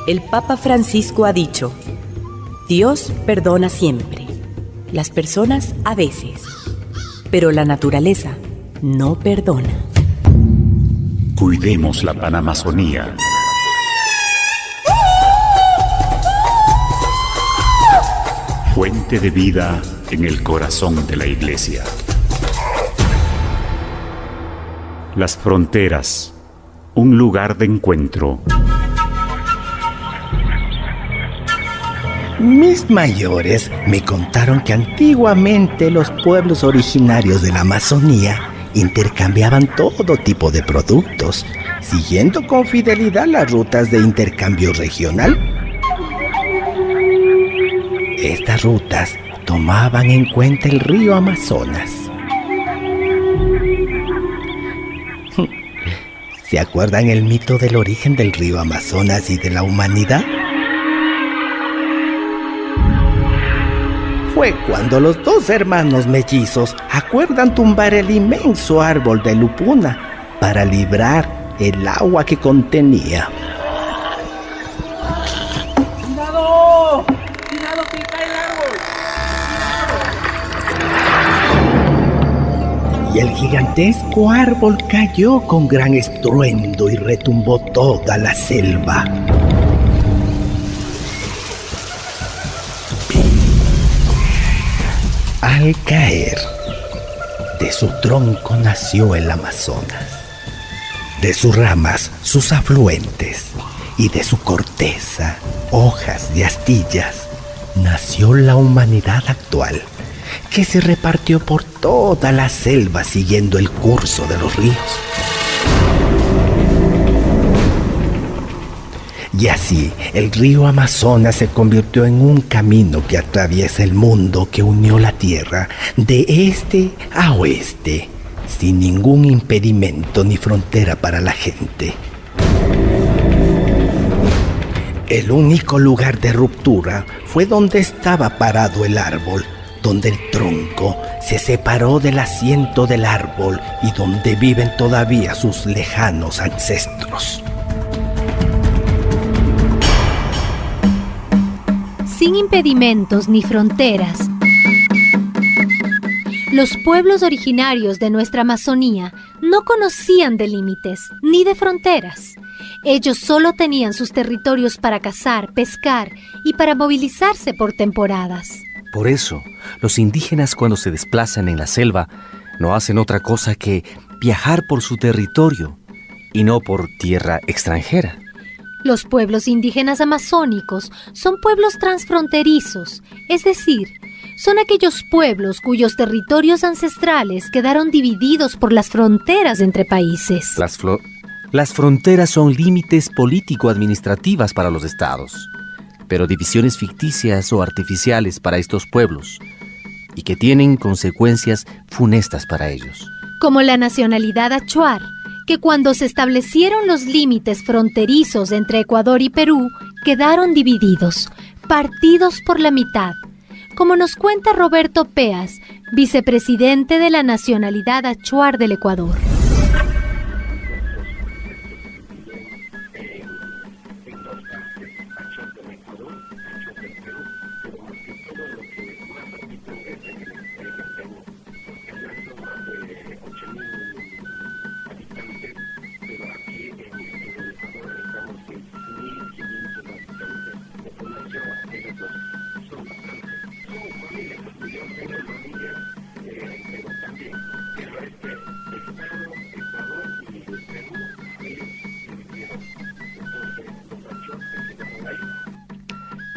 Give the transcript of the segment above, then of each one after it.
El Papa Francisco ha dicho: Dios perdona siempre, las personas a veces, pero la naturaleza no perdona. Cuidemos la Panamazonía. Fuente de vida en el corazón de la Iglesia. Las fronteras, un lugar de encuentro. Mis mayores me contaron que antiguamente los pueblos originarios de la Amazonía intercambiaban todo tipo de productos, siguiendo con fidelidad las rutas de intercambio regional. Estas rutas tomaban en cuenta el río Amazonas. ¿Se acuerdan el mito del origen del río Amazonas y de la humanidad? Fue cuando los dos hermanos mellizos acuerdan tumbar el inmenso árbol de Lupuna para librar el agua que contenía. ¡Cuidado! ¡Cuidado que cae el árbol! Y el gigantesco árbol cayó con gran estruendo y retumbó toda la selva. Al caer, de su tronco nació el Amazonas, de sus ramas sus afluentes, y de su corteza, hojas y astillas, nació la humanidad actual, que se repartió por toda la selva siguiendo el curso de los ríos. Y así, el río Amazonas se convirtió en un camino que atraviesa el mundo, que unió la tierra de este a oeste, sin ningún impedimento ni frontera para la gente. El único lugar de ruptura fue donde estaba parado el árbol, donde el tronco se separó del asiento del árbol y donde viven todavía sus lejanos ancestros. Sin impedimentos ni fronteras, los pueblos originarios de nuestra Amazonía no conocían de límites ni de fronteras. Ellos solo tenían sus territorios para cazar, pescar y para movilizarse por temporadas. Por eso, los indígenas cuando se desplazan en la selva no hacen otra cosa que viajar por su territorio y no por tierra extranjera. Los pueblos indígenas amazónicos son pueblos transfronterizos, es decir, son aquellos pueblos cuyos territorios ancestrales quedaron divididos por las fronteras entre países. Las fronteras son límites político-administrativas para los estados, pero divisiones ficticias o artificiales para estos pueblos, y que tienen consecuencias funestas para ellos. Como la nacionalidad achuar, que cuando se establecieron los límites fronterizos entre Ecuador y Perú, quedaron divididos, partidos por la mitad, como nos cuenta Roberto Peas, vicepresidente de la nacionalidad achuar del Ecuador.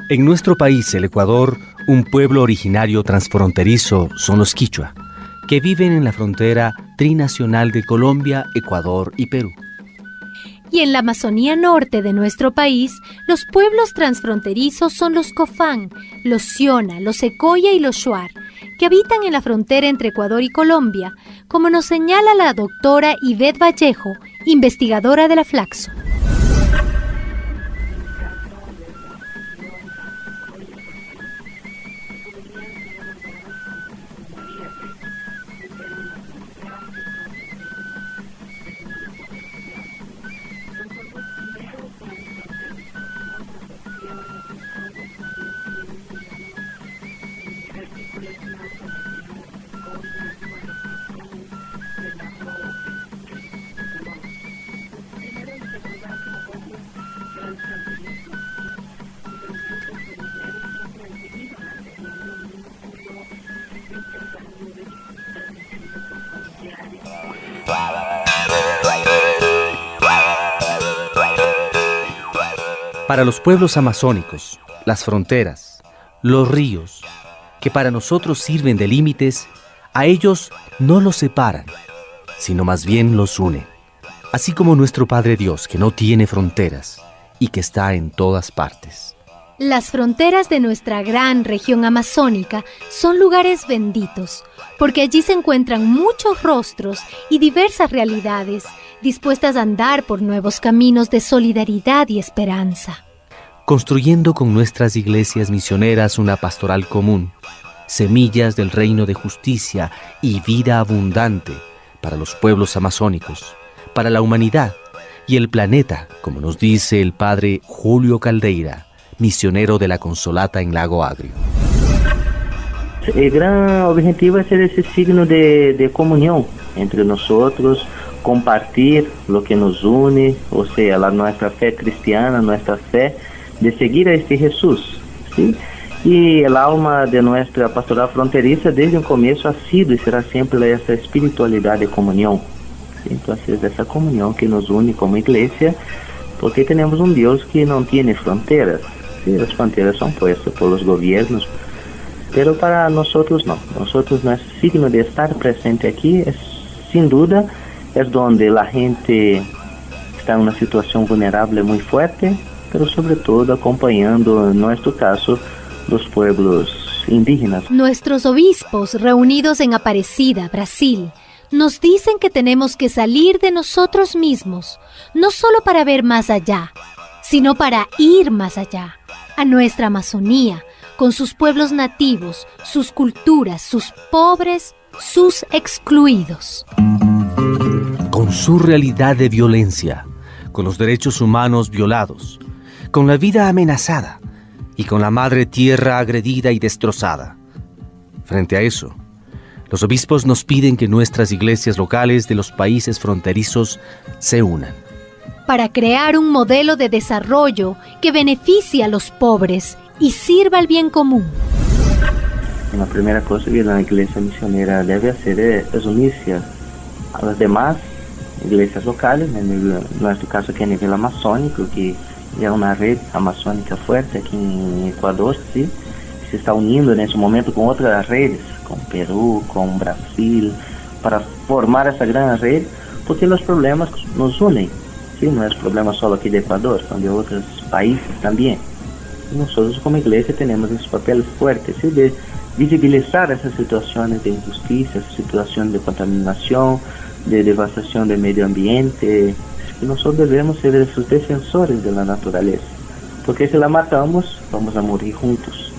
En nuestro país, el Ecuador, un pueblo originario transfronterizo son los quichua, que viven en la frontera trinacional de Colombia, Ecuador y Perú. Y en la Amazonía norte de nuestro país, los pueblos transfronterizos son los Cofán, los Siona, los Secoya y los Shuar, que habitan en la frontera entre Ecuador y Colombia, como nos señala la doctora Ivette Vallejo, investigadora de la Flaxo. Para los pueblos amazónicos, las fronteras, los ríos, que para nosotros sirven de límites, a ellos no los separan, sino más bien los unen. Así como nuestro Padre Dios, que no tiene fronteras y que está en todas partes. Las fronteras de nuestra gran región amazónica son lugares benditos, porque allí se encuentran muchos rostros y diversas realidades, dispuestas a andar por nuevos caminos de solidaridad y esperanza. Construyendo con nuestras iglesias misioneras una pastoral común, semillas del reino de justicia y vida abundante para los pueblos amazónicos, para la humanidad y el planeta, como nos dice el padre Julio Caldeira, misionero de la Consolata en Lago Agrio. El gran objetivo es ser ese signo de comunión entre nosotros, compartir lo que nos une, o sea, nuestra fe cristiana, nuestra fe de seguir a este Jesús, ¿sí? Y el alma de nuestra pastoral fronteriza desde el comienzo ha sido y será siempre esa espiritualidad de comunión, ¿sí? Entonces esa comunión que nos une como iglesia, porque tenemos un Dios que no tiene fronteras, ¿sí? Las fronteras son puestas por los gobiernos, pero para nosotros no. Nosotros nuestro signo de estar presente aquí es, sin duda, es donde la gente está en una situación vulnerable muy fuerte, pero sobre todo acompañando, en nuestro caso, los pueblos indígenas. Nuestros obispos, reunidos en Aparecida, Brasil, nos dicen que tenemos que salir de nosotros mismos, no solo para ver más allá, sino para ir más allá, a nuestra Amazonía, con sus pueblos nativos, sus culturas, sus pobres, sus excluidos. Con su realidad de violencia, con los derechos humanos violados, con la vida amenazada y con la madre tierra agredida y destrozada. Frente a eso, los obispos nos piden que nuestras iglesias locales de los países fronterizos se unan. Para crear un modelo de desarrollo que beneficie a los pobres y sirva al bien común. La primera cosa que la iglesia misionera debe hacer es unirse a las demás iglesias locales, en nuestro caso aquí a nivel amazónico, que es una red amazónica fuerte aquí en Ecuador, ¿sí? Se está uniendo en ese momento con otras redes, con Perú, con Brasil, para formar esa gran red, porque los problemas nos unen, ¿sí? No es problema solo aquí de Ecuador, son de otros países también. Y nosotros como iglesia tenemos ese papel fuerte, ¿sí? De visibilizar esas situaciones de injusticia, esas situaciones de contaminación, de devastación del medio ambiente. Y nosotros debemos ser esos defensores de la naturaleza, porque si la matamos, vamos a morir juntos.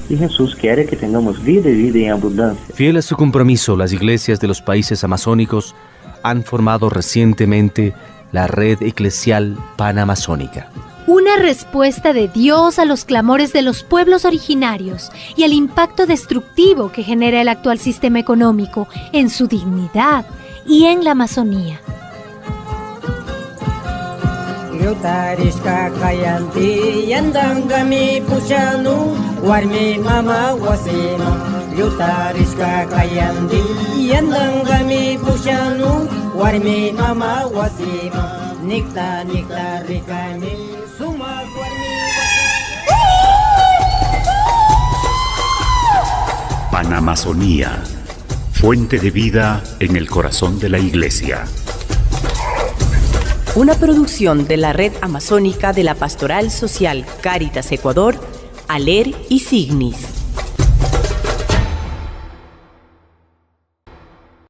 Y Jesús quiere que tengamos vida y vida en abundancia. Fiel a su compromiso, las iglesias de los países amazónicos han formado recientemente la Red Eclesial Panamazónica. Una respuesta de Dios a los clamores de los pueblos originarios y al impacto destructivo que genera el actual sistema económico en su dignidad y en la Amazonía. Yutarishka kayanti yandangami pushanu warmi mama wasima. Yutarishka kayanti yandangami pushanu warmi mama wasima. Nikta nikta rikami suma warmi wasima. Panamazonía, fuente de vida en el corazón de la iglesia. Una producción de la Red Amazónica de la Pastoral Social Cáritas Ecuador, ALER y Signis.